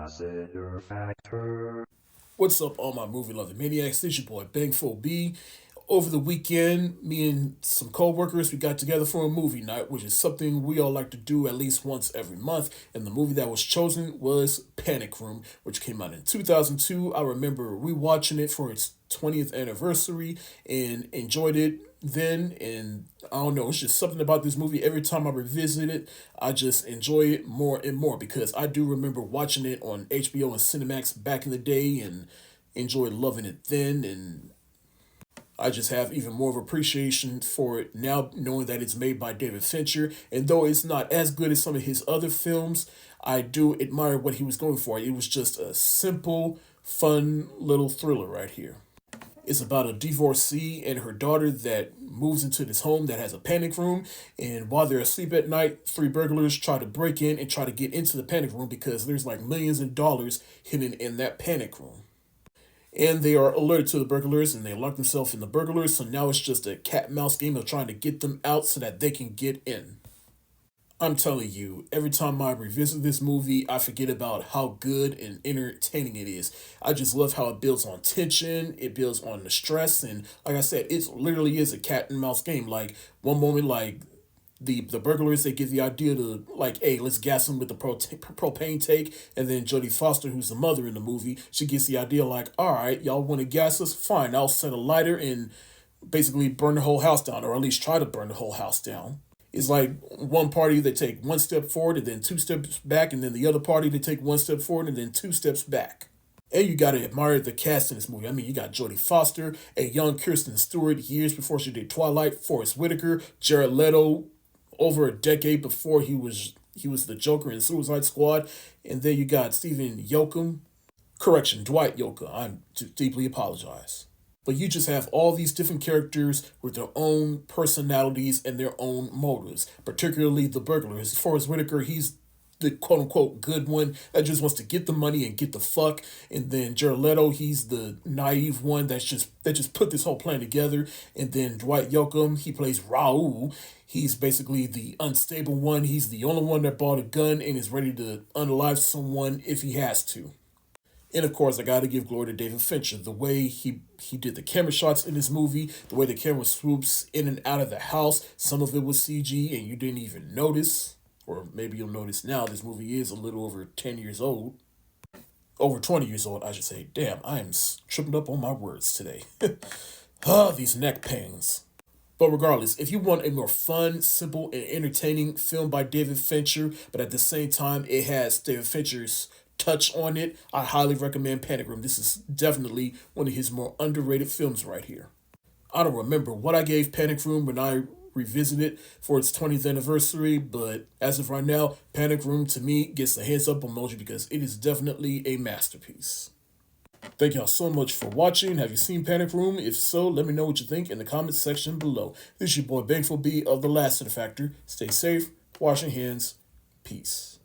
Lassiter Factor. What's up, all my movie loving maniacs? It's your boy Bangful B. Over the weekend, me and some co-workers, we got together for a movie night, which is something we all like to do at least once every month. And the movie that was chosen was Panic Room, which came out in 2002. I remember rewatching it for its 20th anniversary and enjoyed it then. And I don't know, it's just something about this movie. Every time I revisit it, I just enjoy it more and more because I do remember watching it on HBO and Cinemax back in the day and enjoyed loving it then. And I just have even more of appreciation for it now, knowing that it's made by David Fincher. And though it's not as good as some of his other films, I do admire what he was going for. It was just a simple, fun little thriller right here. It's about a divorcee and her daughter that moves into this home that has a panic room. And while they're asleep at night, three burglars try to break in and try to get into the panic room because there's like millions of dollars hidden in that panic room. And they are alerted to the burglars and they lock themselves in the burglars. So now it's just a cat and mouse game of trying to get them out so that they can get in. I'm telling you, every time I revisit this movie, I forget about how good and entertaining it is. I just love how it builds on tension, it builds on the stress, and like I said, it literally is a cat and mouse game. Like one moment, like the burglars, they get the idea to like, hey, let's gas them with the propane tank, and then Jodie Foster, who's the mother in the movie, she gets the idea like, all right, y'all want to gas us? Fine, I'll set a lighter and basically burn the whole house down, or at least try to burn the whole house down. It's like one party they take one step forward and then two steps back, and then the other party they take one step forward and then two steps back. And you gotta admire the cast in this movie. I mean, you got Jodie Foster, a young Kirsten Stewart years before she did Twilight, Forest Whitaker, Jared Leto, over a decade before he was the Joker in Suicide Squad, and then you got Stephen Yoakum, correction, Dwight Yoakam. I deeply apologize. But you just have all these different characters with their own personalities and their own motives, particularly the burglars. Forrest Whitaker, he's the quote unquote good one that just wants to get the money and get the fuck. And then Jared Leto, he's the naive one that just put this whole plan together. And then Dwight Yoakam, he plays Raul. He's basically the unstable one. He's the only one that bought a gun and is ready to unalive someone if he has to. And of course, I gotta give glory to David Fincher. The way he did the camera shots in this movie, the way the camera swoops in and out of the house, some of it was CG and you didn't even notice. Or maybe you'll notice now this movie is a little over 10 years old. Over 20 years old, I should say. Damn, I am tripping up on my words today. These neck pains. But regardless, if you want a more fun, simple, and entertaining film by David Fincher, but at the same time it has David Fincher's touch on it, I highly recommend Panic Room. This is definitely one of his more underrated films right here. I don't remember what I gave Panic Room when I revisited it for its 20th anniversary, but as of right now, Panic Room to me gets the hands up emoji because it is definitely a masterpiece. Thank y'all so much for watching. Have you seen Panic Room? If so, let me know what you think in the comments section below. This is your boy Bangful B of the Lassiter Factor. Stay safe, wash your hands, peace.